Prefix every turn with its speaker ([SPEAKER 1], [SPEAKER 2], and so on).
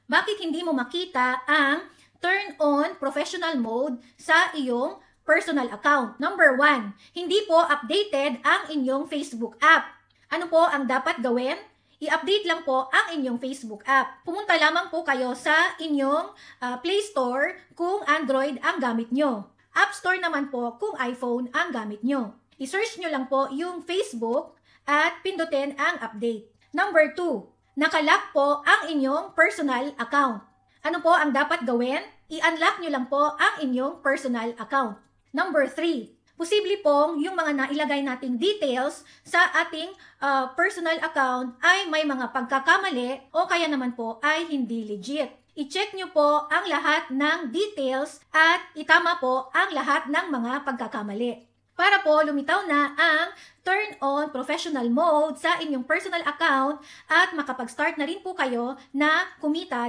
[SPEAKER 1] Bakit hindi mo makita ang turn on professional mode sa iyong personal account? Number 1, hindi po updated ang inyong Facebook app. Ano po ang dapat gawin? I-update lang po ang inyong Facebook app. Pumunta lamang po kayo sa inyong Play Store kung Android ang gamit nyo. App Store naman po kung iPhone ang gamit nyo. I-search nyo lang po yung Facebook at pindutin ang update. Number 2, nakalock po ang inyong personal account. Ano po ang dapat gawin? I-unlock nyo lang po ang inyong personal account. Number 3, posible pong yung mga nailagay nating details sa ating personal account ay may mga pagkakamali o kaya naman po ay hindi legit. I-check nyo po ang lahat ng details at itama po ang lahat ng mga pagkakamali. Para po lumitaw na ang turn on professional mode sa inyong personal account at makapag-start na rin po kayo na kumita